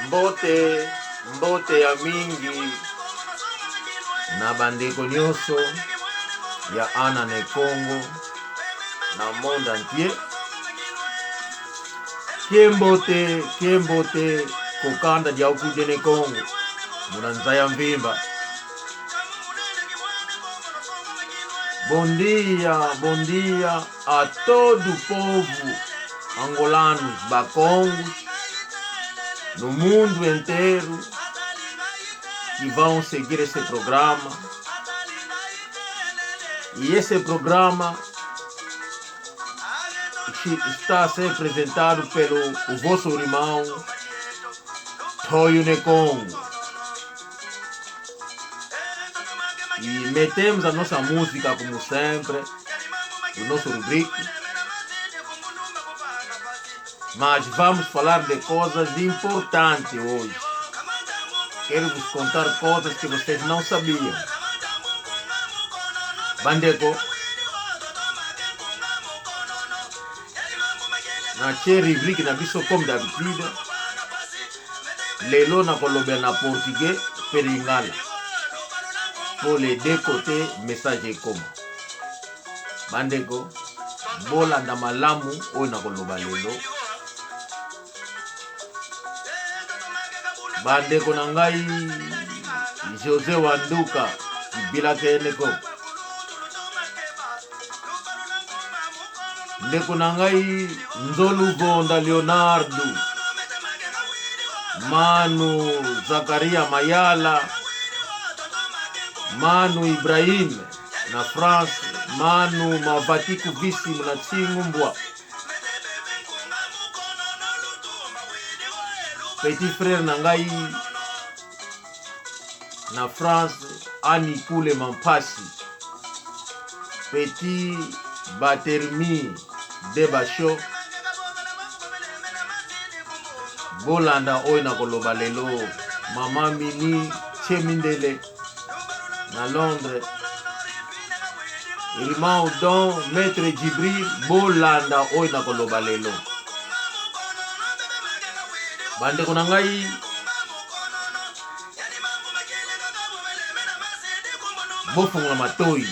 Mbote, mbote ya mingi na bandeko nyonso ya ana ne Congo na monde entier. Kiembote kokanda dia ukuje ne Congo munanzaya mvimba. Bom dia a todo o povo angolano, bacongos, no mundo inteiro que vão seguir esse programa. E esse programa está a ser apresentado pelo o vosso irmão Toyo Nekongo. E metemos a nossa música como sempre, o nosso rubrique. Mas vamos falar de coisas importantes hoje. Quero vos contar coisas que vocês não sabiam. Bandeko, na cherry rubrique na biso comme d'habitude, lelo na kolobela na portugais peringala. Pour les deux côtés, message est comme. Bandeko, bolanda malamu oyo na koloba lelo. Bandeko na ngai José Wanduka bila keneko. Ndeko na ngai Nzolu Vonda Leonardo, Manu Zakaria Mayala, Manu Ibrahim na France, Manu Mavatiku Visi na Chingumbwa, petit frère na ngai na France, Ani Kule Mampasi, petit Batermi Debasho, bolanda oyo na koloba lelo, Mama Mini Chemindele na Londres, irmão Don Maître Djibril, bolanda oyo na koloba lelo. Bandeko na ngai bofunga matoi.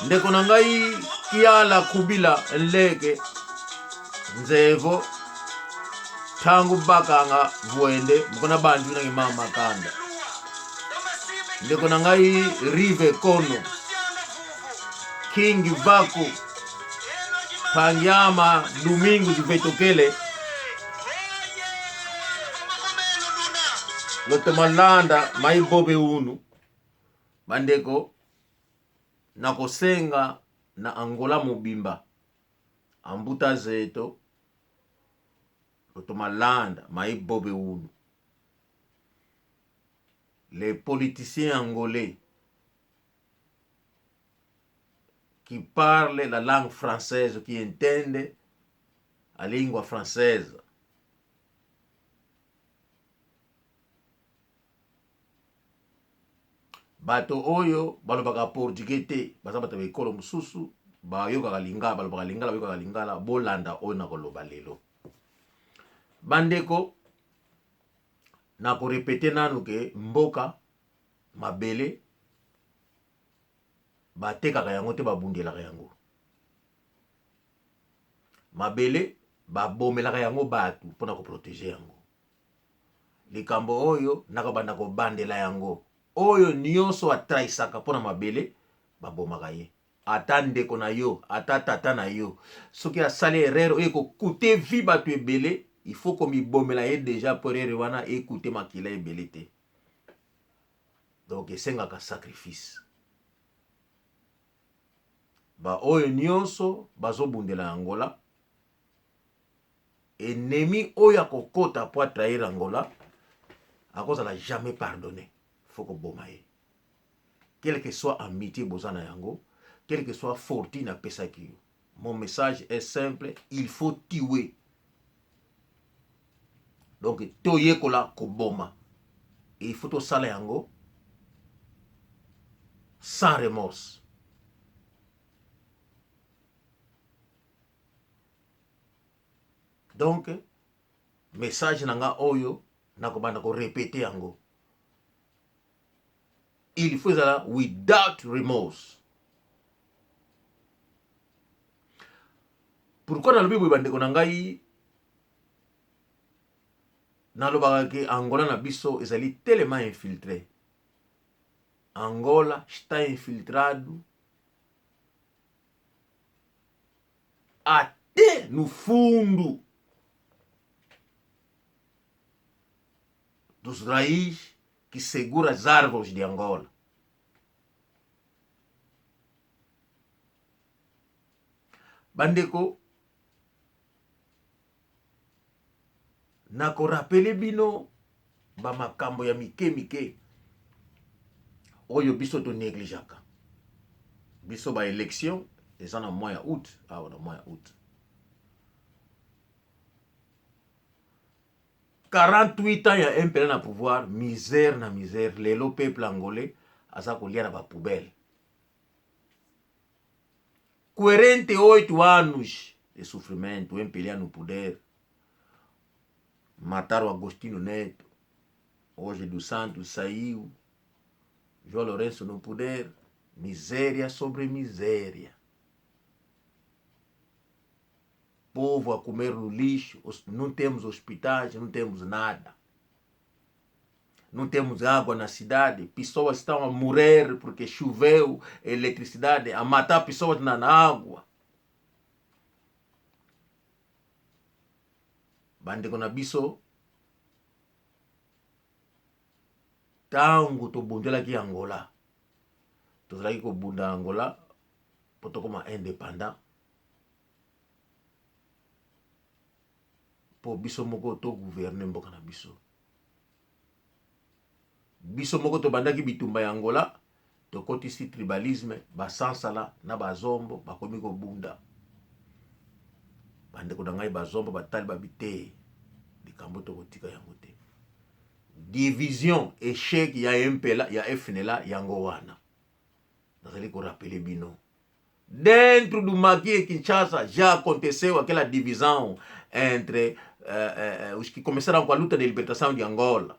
Ndeko na ngai Kiala Kubila Nleke Nzevo tangu bakanga vuende mkona banju na mama kanda. Ndeko na ngai Rive Kono King Vaku Panyama Domingo Vetokele Lote Malanda Maibobe Unu. Bandeko na kosenga na Angola mobimba ambuta zeto Lote Malanda Maibobe Unu. Les politiciens angolais qui parlent la langue française, qui entendent la lingua française, bato oyo balobaka portugais te, baza bato bekolo mususu bayokaka lingala, balobaka lingala, bayokaka lingala, bolanda oyo na koloba lelo. Bandeko, na ko repete nanu ke mboka mabele batekaka yango te babundelaka yango. Mabele babomelaka yango batu mpona ko protéger yango. Likambo oyo nakabanda ko bandela yango. Oyo nyonso atraisaka mpona mabele babomaka ye. Ata ndeko na yo, ata tata na yo, soki asali erreur oyo kokute vi batu ebele, il faut qu'on mi bomela ye déjà pour wana écouter makila ebele te. Donc esengaka sacrifice. Ba oyo nyonso bazobundela Angola, ennemi oyo akokota po trahir Angola akozala jamais pardonné. Faut que boma ye. Quelle que soit amitié bozana yango, quelle que soit fortune à pesaki yo. Mon message est simple, il faut tuer. Donc toye kola koboma. Et il faut to sala yango sans remorse. Donc message nanga oyo nakobanda ko répéter yango, il faut ezala without remorse. Pourquoi nalobi boye bandeko na ngai, nalobaka ke Angola na biso ezali tellement infiltré. Angola está infiltrado até no fundo dos raízes que segura as árvores de Angola. Bandeko, nakorapele bino ba makambo ya mike oyo biso to négligeaka. Biso ba élection eza na mois ya août, na mois ya août. 48 ans ya MPLA na pouvoir, misère na misère. Lelo peuple angolais aza kolia na ba poubelle. 48 anos de sofrimento, MPLA no poder. Mataram Agostinho Neto, hoje dos Santos saiu, João Lourenço no poder, miséria sobre miséria. Povo a comer no lixo, não temos hospitais, não temos nada. Não temos água na cidade, pessoas estão a morrer porque choveu, eletricidade, a matar pessoas na água. Bandeko na biso, tango tobundelaki Angola, tozalaki kobunda Angola po tokoma indépendant, po biso moko to gouverner mboka na biso. Biso moko tobandaki bitumba ya Angola, tokotisi tribalisme, basansala na bazombo bakomi kobunda. Bandeko na ngai bazombo batali babite likambo tokotika yango te. Division échec ya MPLA ya FNLA yango wana. Nazali ko rappeler bino. Dentro do Maqui e Kinshasa já aconteceu aquela divisão entre os que começaram com a luta de libertação de Angola.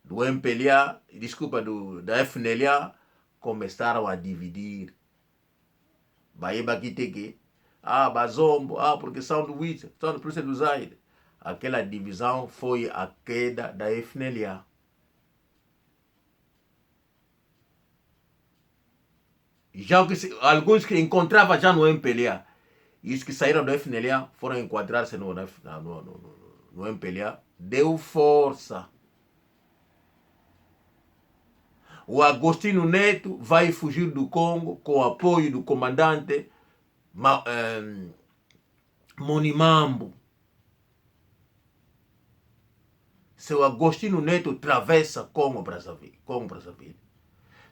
Do MPLA, desculpa, da FNLA, começaram a dividir. Baeba Kiteke, Bazombo, porque são do Witch, são do Príncipe do Zaire. Aquela divisão foi a queda da FNLA. Já que alguns que encontravam já no MPLA, e os que saíram do FNLA foram enquadrar-se no MPLA, deu força. O Agostinho Neto vai fugir do Congo com o apoio do comandante Monimambo. Seu Agostinho Neto atravessa Congo-Brazzaville.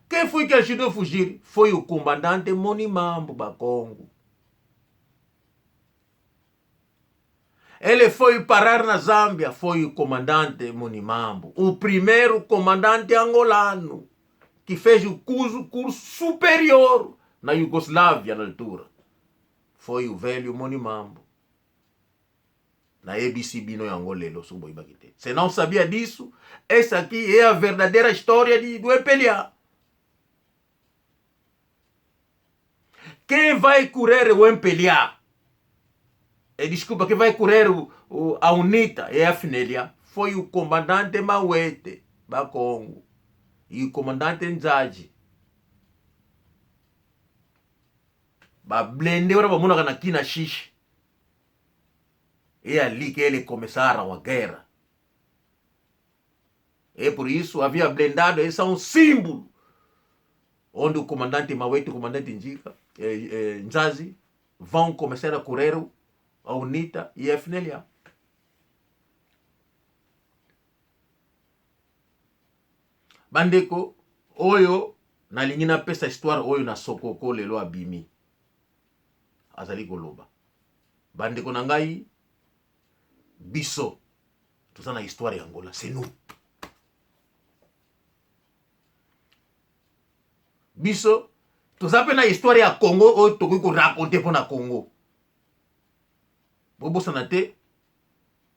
Quem foi que ajudou a fugir? Foi o comandante Monimambo da Congo. Ele foi parar na Zâmbia, foi o comandante Monimambo, o primeiro comandante angolano que fez o curso superior na Iugoslávia na altura. Foi o velho Monimambo. Na ABCB no Angolelo, Suboibakite. Você não sabia disso? Essa aqui é a verdadeira história do MPLA. Quem vai curar o MPLA? Desculpa, quem vai curar a UNITA e a FNLA foi o comandante Mawete da Congo e o comandante Nzaji. Ba blende ora bamuna na kina shishi. É ali que eles começaram a guerra. É por isso havia blindado, esse é um símbolo. Onde o comandante Mawete e o comandante Nzazi vão começar a correr a UNITA e a FNLA. Bandeko, oyo, na lingina pesa histoire oyo na sokoko lelo abimi. Azali koloba. Bandeko na ngai, biso, toza na histoire ya Angola, c'est nous. Biso, toza pe na histoire ya Congo oyo tokoki ko raconter po na Congo. bobosana te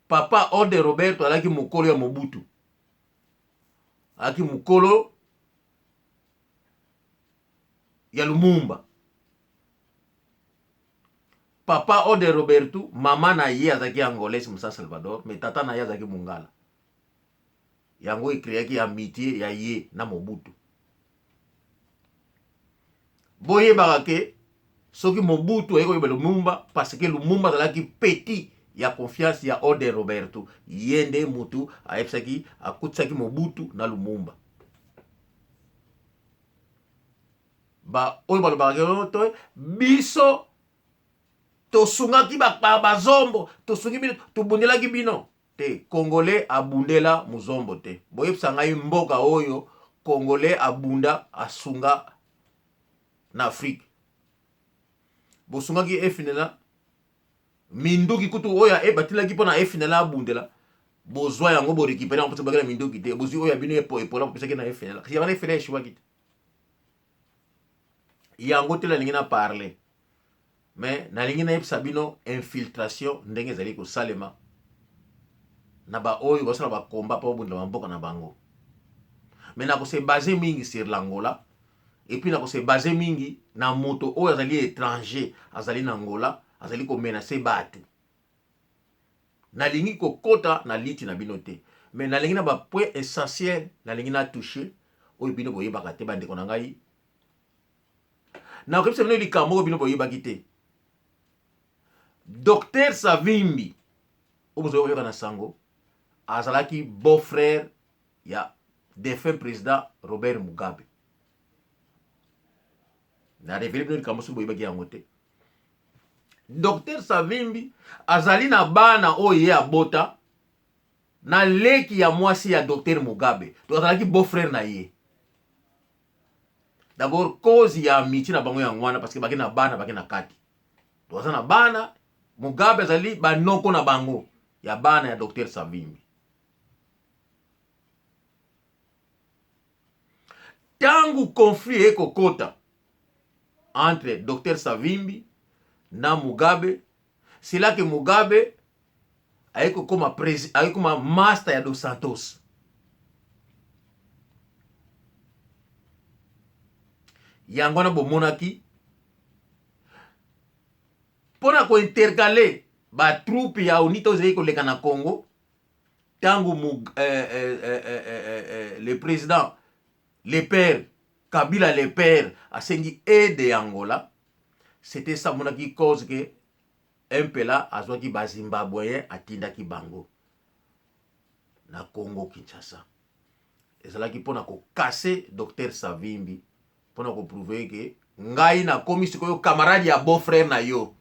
papa Ode Roberto alaki mokolo ya Mobutu, alaki mokolo ya Lumumba. Papa Ode Roberto mama na ye azaki angolais mu San Salvador, mais tata na ye azaki mungala. Yango ikreaki amitié ya ye na Mobutu. Boye barake soki Mobutu ayeko yeba Lumumba parce que Lumumba azalaki petit ya confiance ya Ode Roberto, yende mutu aepsaki akutsaki Mobutu na Lumumba. Ba oyo balobaka to biso tosungaki bazombo, tosungi bino, tobundelaki bino te. Congolais abundela muzombo te. Boyebisa ngai mboka oyo Congolais abunda asunga na Afrique. Bosungaki efinela minduki kutu oya batilaki mpona efinela abundela, bozwa yango borekipere yango mpona bakela minduki te. Bozwi oya bino epola popesaki na efinela kasi yabana efinela eshiwaki te. Yango te nalingi na parler, mais nalingi na yebisa bino infiltration ndenge ezali kosalema na ba oyo basala bakomba mpo babundela mboka na bango. Mais nakose base mingi sur l'Angola, et puis nakose base mingi na moto oyo azali étranger azali na Angola, azali komenace batu. Nalingi kokota na liti na bino te, mais nalingi na ba point essentiel nalingi na toucher oyo bino boyebaka te bandeko na ngai. Na okebisa bino likambo oyo bino boyebaki te. Docteur Savimbi oyo oyoka na sango azalaki beau-frère ya défunt président Robert Mugabe. Na révélé bino likambo soki boyebaki yango te. Docteur Savimbi azali na bana oyo ye abota na leki ya mwasi ya Docteur Mugabe, to azalaki beau-frère na ye. D'abord cause ya amitié na bango ya ngwana parce que baki na bana baki na kati. To azana bana Mugabe azali banoko na bango ya bana ya Docteur Savimbi. Tangu conflit eko kota entre Docteur Savimbi na Mugabe, c'est là que Mugabe aiko koma master ya Dos Santos. Yango na bomonaki pona ko intercaler ba troupe ya UNITA zeko leka na Congo, tangu le président le père Kabila le père asengi aide Angola, c'était ça monaki cause que un peu là azwaki ba Zimbabweyen atindaki bango na Congo Kinshasa. Ezalaki pona ko casser Docteur Savimbi, pona ko prouver que ngai na komi sikoyo camarade ya beau frère na yo.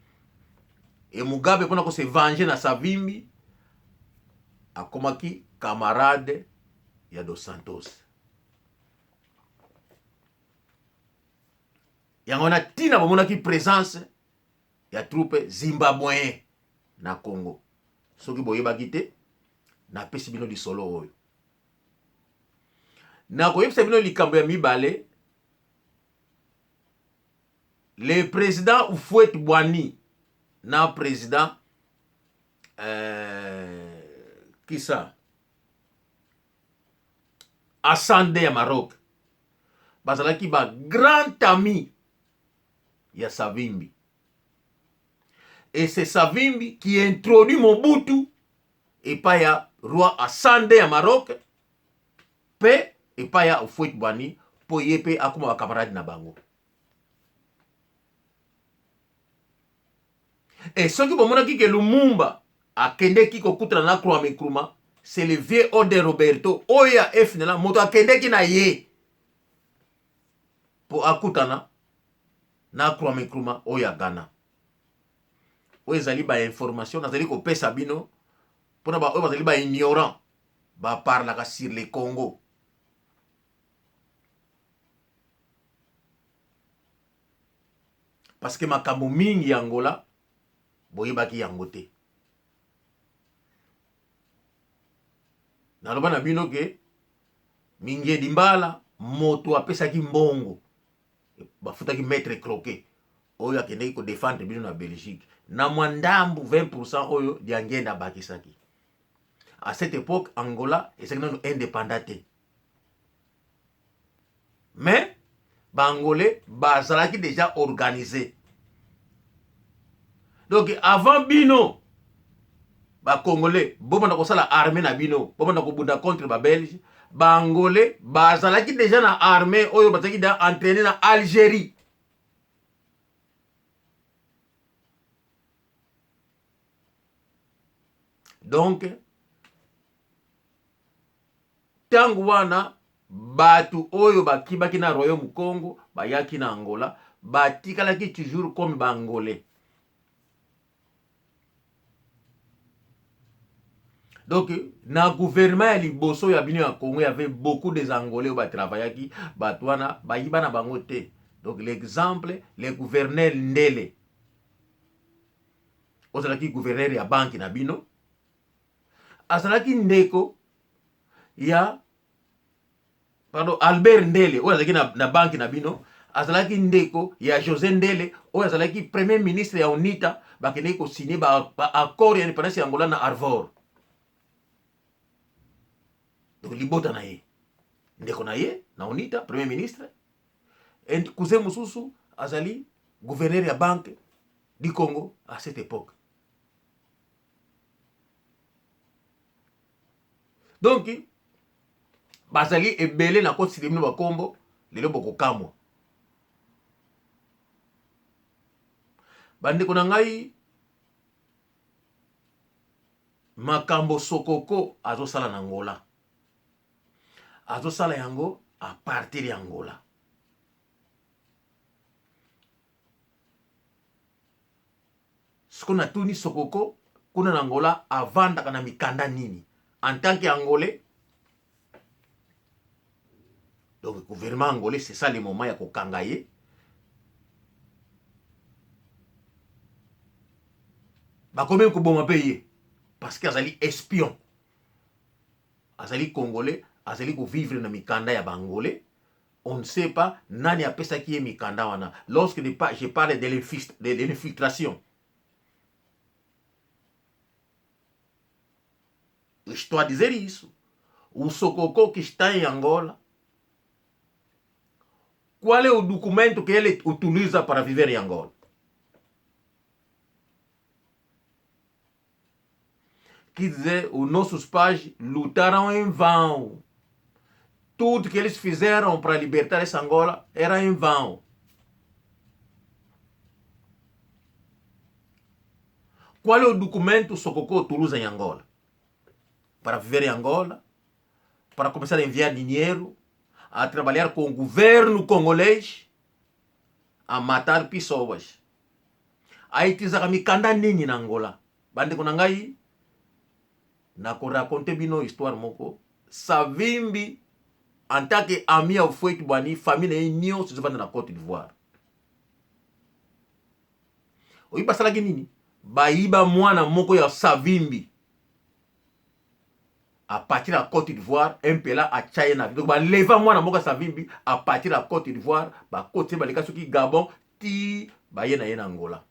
Et Mugabe pona ko se venger na Savimbi akomaki camarade ya Dos Santos. Yango na tina bamonaki présence ya troupe Zimbabweyen na Congo. Soki boyebaki te na pesi bino lisolo oyo. Na koyebisa bino likambo ya mibale, le président Houphouët-Boigny na président qui ça Assane ya Maroc bazalaki ba grand ami ya Savimbi. Et c'est Savimbi qui introduit Mobutu et pas ya roi Assane ya Maroc pe et pas ya Houphouët-Boigny po yepe akuma wa camarade na bango. Et ce qui bomonaki que Lumumba akendeki kokutana na Kwame Nkrumah, c'est le vieux Ode Roberto oya efinela moto akendeki na ye po akutana na Kwame Nkrumah oya Ghana. Oyo ezali ba information nazali kopesa bino pona ba oyo bazali ba ignorant ba parlaka sur le Congo. Parce que makambo mingi ya Angola boyebaki yango te. Naloba na bino ke Mingiedi Mbala moto apesaki mbongo bafutaki maître croquet oyo akendeki kodefendre bino na Belgique na mwandambu 20% oyo diangenda abakisaki. À cette époque Angola ezalaki nano indépendant te, mais bangolais bazalaki déjà organisé. Donc avant bino Congolais bomanda kosala armée na bino, bomanda kobunda contre ba Belge, bangolais bazalaki déjà na armée oyo bazalaki da entraîner na Algérie. Donc tangu wana batu oyo bakibaki na Royaume Congo bayaki na Angola batikalaki toujours comme bangolais. Donc, na gouvernement ya liboso ya bino ya Congo, il y avait beaucoup des Angolais qui travaillaient, batwana, bayiba na bango te. Donc, l'exemple, le gouverneur Ndele. Ozalaki gouverneur ya banki na bino. Azalaki ndeko ya Albert Ndele, ozalaki na banki na bino. Azalaki ndeko ya José Ndele, ozalaki premier ministre ya UNITA, bakende ko signer ba accord ya indépendance ya Angola na Arvor. Donc libota na ye ndeko na ye na UNITA premier ministre et cousin mususu azali gouverneur ya banque du Congo à cette époque. Donc bazali ebele na koti de bino bakombo lelo bokokamwa. Bandeko na ngai makambo sokoko azosala na Angola. Azosala yango à partir de Angola. Ce qu'on a tout ni sokoko, kuna na Angola avant na mikanda nini. En tant qu'Angolais, donc le gouvernement angolais, c'est ça le moment ya kokangaye. Ba combien ko bon payer parce qu'azali espion. Azali congolais, azali ko vivre na mikanda ya bangolais. On ne sait pas nani apesa ki mikanda wana. Lorsque je parle de l'infiltration. Estou dizer isso. O sokoko que está em Angola, qual é o documento que ele utiliza para viver em Angola? Quer dizer, os nossos pais lutaram em vão. Tudo que eles fizeram para libertar essa Angola era em vão. Qual é o documento que o sokoko utiliza em Angola? Para viver em Angola, para começar a enviar dinheiro, a trabalhar com o governo congolês, a matar pessoas. Aí tizaka mikanda nini na Angola. Bande kunangai, na ko raconter bino histoire moko. Savimbi, en tant que ami au fouet bani, famille na nyo se vanda na Côte d'Ivoire. Oyiba salaki nini? Bayiba mwana moko ya Savimbi. À partir de la Côte d'Ivoire, un peu là à China. Donc, bah, leva moi na moka Savimbi à partir de la Côte d'Ivoire, bah, côté bah, les cas qui Gabon, ti, bah, yena Angola.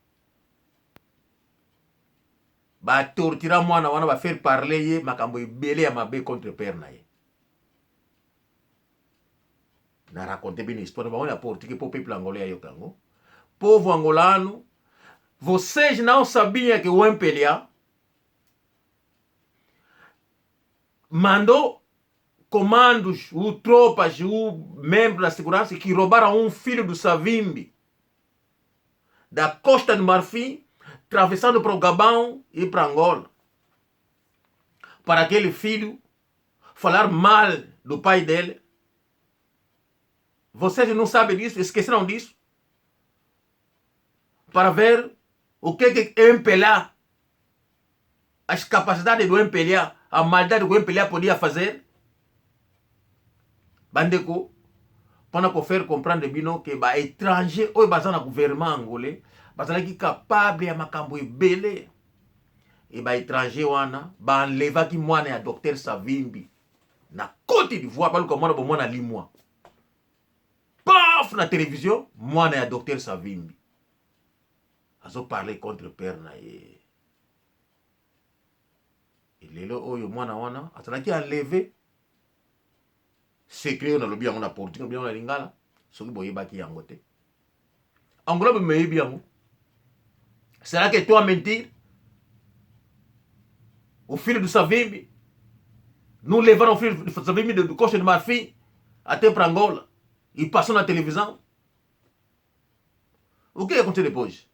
Bah, tortira moi na wana, bah, faire parler ye, makambo belé à ma bé contre père na ye. Na raconter bien histoire, bah, on a porté pour peuple angolais à yokango. Povo angolano, vocês não sabiam que o MPLA mandou comandos, ou tropas, ou membros da segurança que roubaram um filho do Savimbi da Costa do Marfim, atravessando para o Gabão e para Angola. Para aquele filho falar mal do pai dele. Vocês não sabem disso? Esqueceram disso? Para ver o que MPLA, as capacidades do MPLA, a maldade que o MPLA podia fazer. Bandeko, pour faire comprendre bino que ba étranger ou bazana gouvernement angolais, bazana ki capable ya makambo ebele. Et ba étranger wana, ba enleva ki mwana ya docteur Savimbi na Côte d'Ivoire, pas comme mwana bo mwana limwa. Paf na télévision, mwana ya docteur Savimbi. azo parler contre père na ye. Lelo oyo mwana wana azalaki enlevé secret na lobi yango na politique na lingala soki boyebaki yango te. Angola bemeyebi yango. C'est là que toi mentir au fil de sa vie. Nous levons au fil de sa vie de coche de ma fille à te Angola. Il passe na télévision. O que aconteceu depois?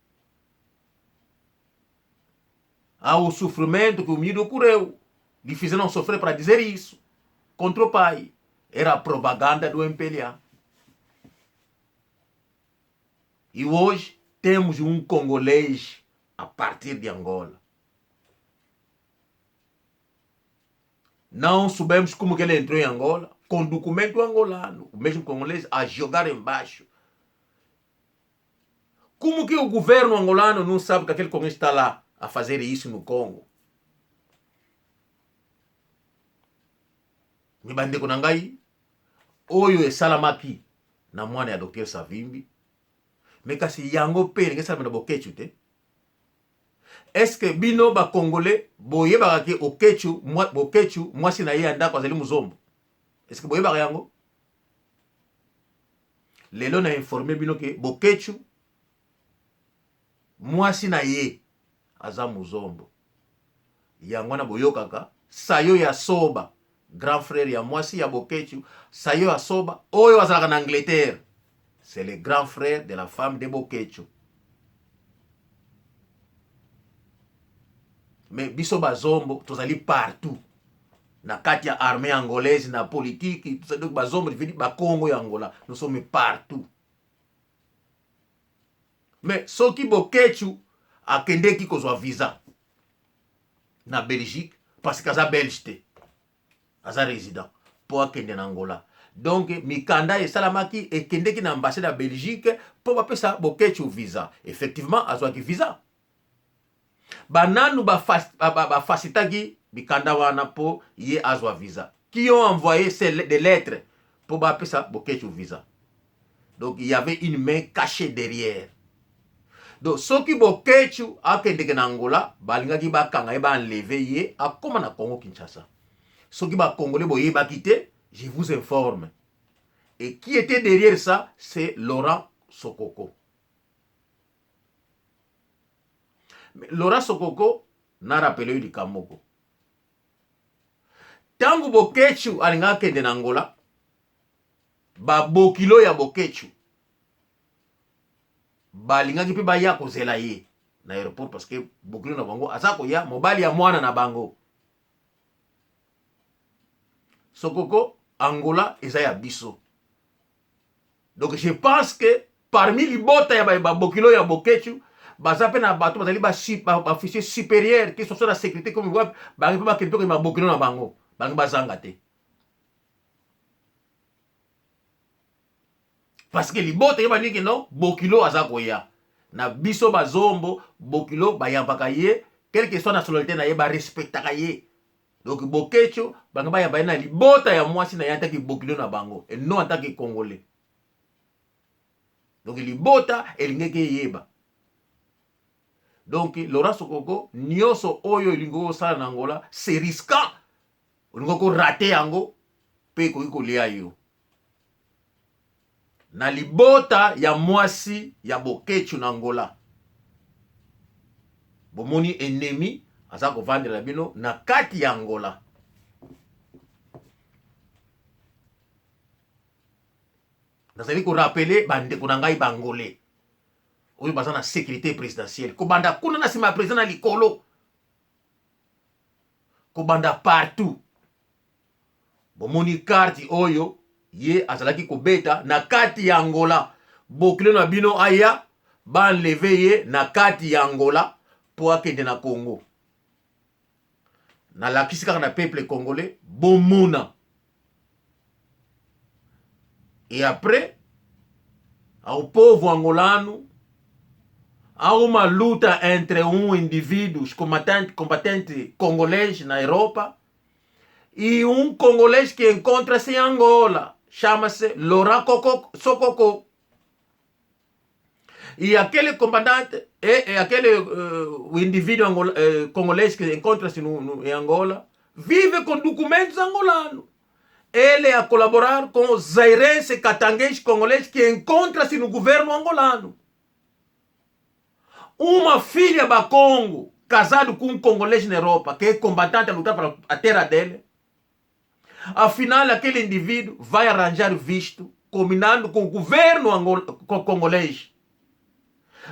O sofrimento que o menino ocorreu. Lhe fizeram sofrer para dizer isso. Contra o pai. Era a propaganda do MPLA. E hoje temos um congolês a partir de Angola. Não sabemos como que ele entrou em Angola, com documento angolano, o mesmo congolês a jogar embaixo. Como que o governo angolano não sabe que aquele congolês está lá a fazer isso no Congo? Me bande kunangai, oyo esalamaki na mwana ya Dr. Savimbi, me kasi yango pe ninge salama na bokechu te. Est-ce que bino ba congolais boyebaka ke okechu bokechu mwasi na ye andako azali muzombo? Est-ce que boyebaka yango? Lelo na informé bino ke bokechu mwasi na ye aza muzombo. Yango na boyokaka sayo ya soba, grand frère ya mwasi ya bokechu, sayo ya soba oyo azalaka na Angleterre. C'est le grand frère de la femme de bokechu. Mais biso bazombo tozali partout. Na kati ya armée angolaise, na politique, donc bazombo vidi ba Congo ya Angola, nous sommes partout. Mais soki bokechu akendeki kozwa visa na Belgique parce que aza belge te. Aza résident pour akende na Angola. Donc mikanda esalamaki ekendeki na ambassade ya Belgique pour bapesa bokechu visa. Effectivement azwaki visa. Bananu bafasitaki bikanda wana po ye azwa visa. Qui ont envoyé des lettres pour bapesa bokechu visa. Donc il y avait une main cachée derrière. Donc soki bokechu akendeke na Angola balingaki bakanga ye ba enlever ye akoma na Congo Kinshasa. Soki ba congolais boyebaki te, je vous informe. Et qui était derrière ça, c'est Laurent Sokoko. Laurent Sokoko n'a rappelé du Kamoko. Tangu bokechu alinga kende na Angola, ba bokilo ya bokechu balinga ki pe ba ya kozela ye na aéroport parce que bokilo na bango azako ya mobali ya mwana na bango. Sokoko Angola eza ya biso. Donc je pense que parmi les bota ya ba bokilo ya bokechu baza pe na bato bazali ba officier supérieur qui sont sur la sécurité comme ba ba kento ke ma bokilo na bango bango bazanga te. Parce que les bota ya baniki non bokilo azako ya na biso bazombo bokilo bayambaka ye quelle que soit nationalité na ye ba respectaka ye. Donc bokechu bango ba yamba na libota ya mwasi na yanta ki bokilo na bango et non en tant que congolais. Donc libota elingeke yeba. Donc Laurent Sokoko nyoso oyo elingo sala na Angola c'est risquant. Olingo ko rater yango pe ko ikolia yo. Na libota ya mwasi ya bokechu na Angola. Bomoni ennemi aza ko vandela bino na kati ya Angola. Nazali ko rappeler bande ko nangai bangolais. Oyo baza na sécurité présidentielle. Ko banda kuna na sima président na likolo. Ko banda partout. Bomoni carte oyo ye azalaki ko beta na kati ya Angola. Bokilo na bino aya ba enlever ye na kati ya Angola pour akende na Congo. Na lakisi kaka na peuple congolais bomona. Et après, au pauvre angolano, a uma luta entre indivíduos combatente congolês na Europa e congolês que encontra-se em Angola, chama-se Laurent Sokoko. E aquele combatente É aquele o indivíduo congolês que encontra-se em Angola, vive com documentos angolanos. Ele é a colaborar com os zairenses e catanguenses congolês que encontra-se no governo angolano. Uma filha da Congo, casado com um congolês na Europa, que é combatente a lutar para a terra dele, afinal aquele indivíduo vai arranjar visto, combinando com o governo congolês.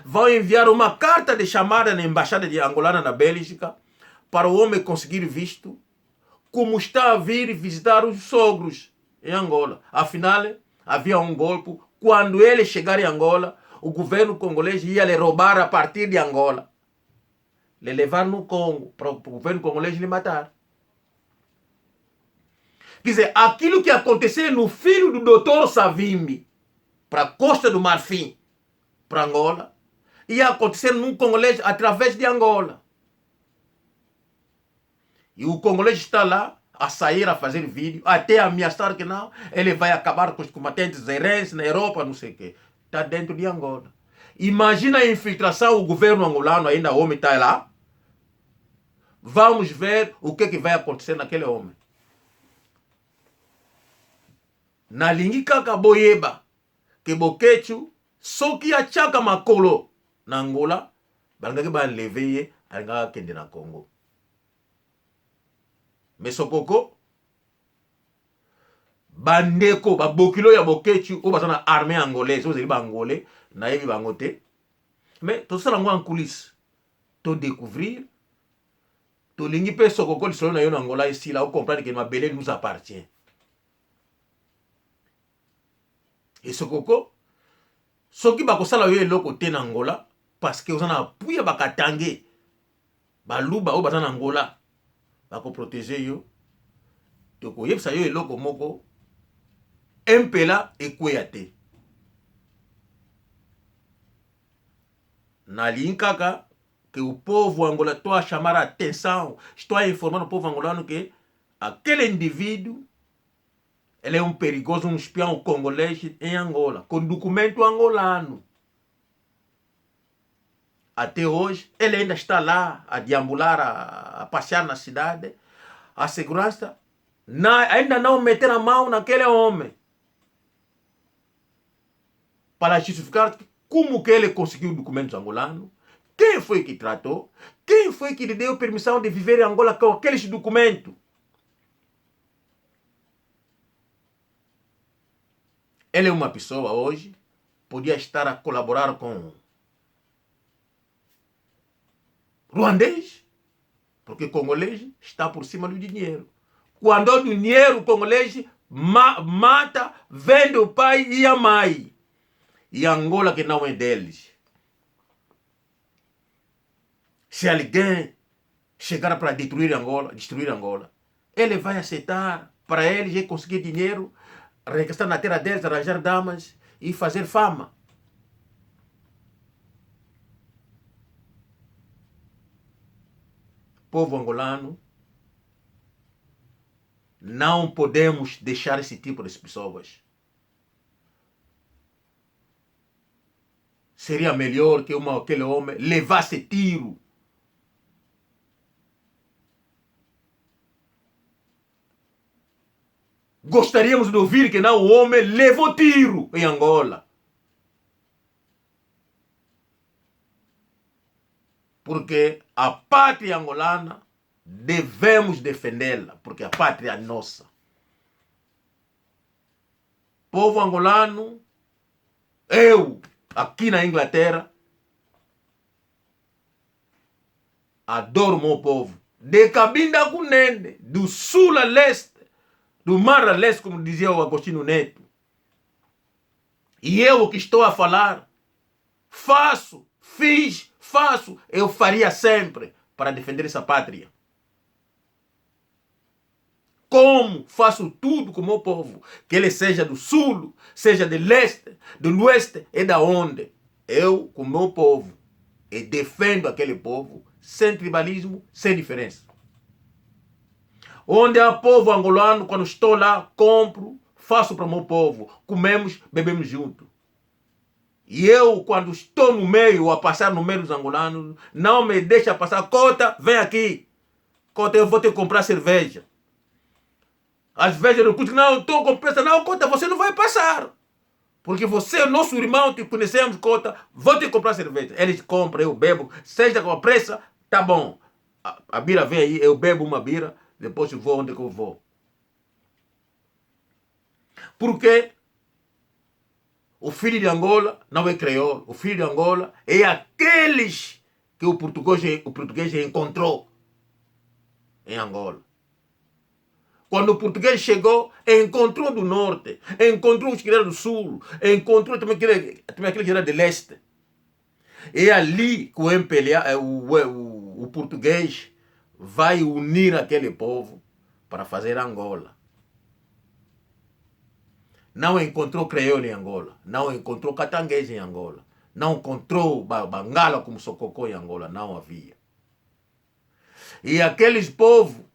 Vão enviar uma carta de chamada na embaixada de angolana na Bélgica para o homem conseguir visto, como está a vir visitar os sogros em Angola. Afinal, havia um golpe. Quando ele chegar em Angola, o governo congolês ia lhe roubar a partir de Angola. Lhe levar no Congo, para o governo congolês lhe matar. Quer dizer, aquilo que aconteceu no filho do doutor Savimbi, para a Costa do Marfim, para Angola, ia acontecer num congolês através de Angola. E o congolês está lá a sair a fazer vídeo, até ameaçar que não, ele vai acabar com os combatentes zairenses na Europa, não sei o quê. Está dentro de Angola. Imagina a infiltração, o governo angolano ainda, o homem está lá. Vamos ver o que vai acontecer naquele homem. Na lingika kaboyeba, que bokechu, só que achaka makolo na Angola, balangaki ba leveye, alingaka kende na Congo. Mesokoko, bandeko, babokilo ya bokechu, o basana armée angolaise, ozeli ba angolais, na yebi bango te. Mais tout ça en coulisses, to découvrir, to lingi pe sokoko lisolo na yo na Angola ici là, on comprendre que Mabele nous appartient. Et sokoko, soki bakosala yo eloko te na Angola, parce que ozana apuya bakatange, baluba o basana Angola, bako protéger yo, to koyebisa yo eloko moko, impela ekweya te. Na linkaka que o povo angolano, estou a chamar a atenção, estou a informar o povo angolano que aquele indivíduo, ele é um perigoso, um espião congolês em Angola, com documento angolano. Até hoje, ele ainda está lá a deambular, a passear na cidade. A segurança ainda não meter a mão naquele homem para justificar como que ele conseguiu documentos angolanos, quem foi que tratou, quem foi que lhe deu permissão de viver em Angola com aqueles documentos. Ele é uma pessoa hoje, podia estar a colaborar com ruandês, porque congolês está por cima do dinheiro. Quando o dinheiro congolês mata, vende o pai e a mãe. E Angola que não é deles. Se alguém chegar para destruir Angola, ele vai aceitar. Para eles conseguir dinheiro, regressar na terra deles, arranjar damas e fazer fama. Povo angolano, não podemos deixar esse tipo de pessoas. Seria melhor que aquele homem levasse tiro. Gostaríamos de ouvir que não o homem levou tiro em Angola. Porque a pátria angolana devemos defendê-la, porque a pátria é nossa. Povo angolano, eu, aqui na Inglaterra, adoro o meu povo. De Cabinda com Nende, do sul a leste, do mar a leste, como dizia o Agostinho Neto. E eu que estou a falar, faço, eu faria sempre para defender essa pátria. Como faço tudo com o meu povo, que ele seja do sul, seja do leste, do oeste e da onde. Eu, com o meu povo, e defendo aquele povo, sem tribalismo, sem diferença. Onde há povo angolano, quando estou lá, compro, faço para o meu povo. Comemos, bebemos junto. E eu, quando estou no meio, a passar no meio dos angolanos, não me deixa passar. Cota, vem aqui. Cota, eu vou te comprar cerveja. Às vezes eu digo, não, estou com pressa. Não, Cota, você não vai passar. Porque você é nosso irmão, te conhecemos, Cota, vou te comprar cerveja. Eles compram, eu bebo. Seja com a pressa, tá bom. A bira vem aí, eu bebo uma bira, depois eu vou onde que eu vou. Porque o filho de Angola não é crioulo. O filho de Angola é aqueles que o português encontrou em Angola. Quando o português chegou, encontrou do norte, encontrou os que eram do sul, encontrou também aquele que era de leste. É ali que o português vai unir aquele povo para fazer Angola. Não encontrou crioulo em Angola, não encontrou catanguês em Angola, não encontrou bangala como sococó em Angola, não havia. E aqueles povos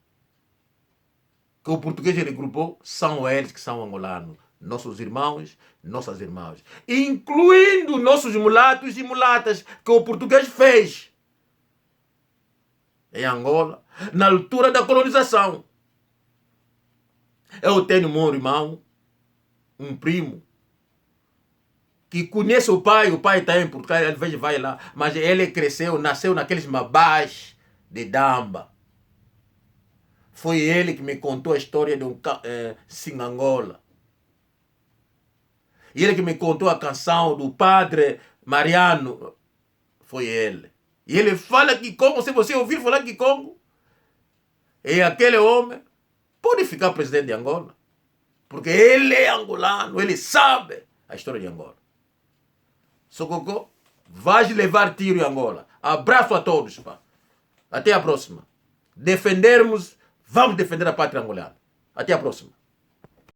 que o português regrupou são eles que são angolanos, nossos irmãos, nossas irmãs, incluindo nossos mulatos e mulatas que o português fez em Angola, na altura da colonização. Eu tenho um irmão, um primo, que conhece o pai está em Portugal, às vezes vai lá, mas ele cresceu, nasceu naqueles mabás de Damba. Foi ele que me contou a história de Singangola. E ele que me contou a canção do padre Mariano. Foi ele. E ele fala que Congo, se você ouvir falar que Congo, é aquele homem, pode ficar presidente de Angola. Porque ele é angolano, ele sabe a história de Angola. Sococó, vais levar tiro em Angola. Abraço a todos, pá. Até a próxima. Vamos defender a pátria angolana. Até a próxima.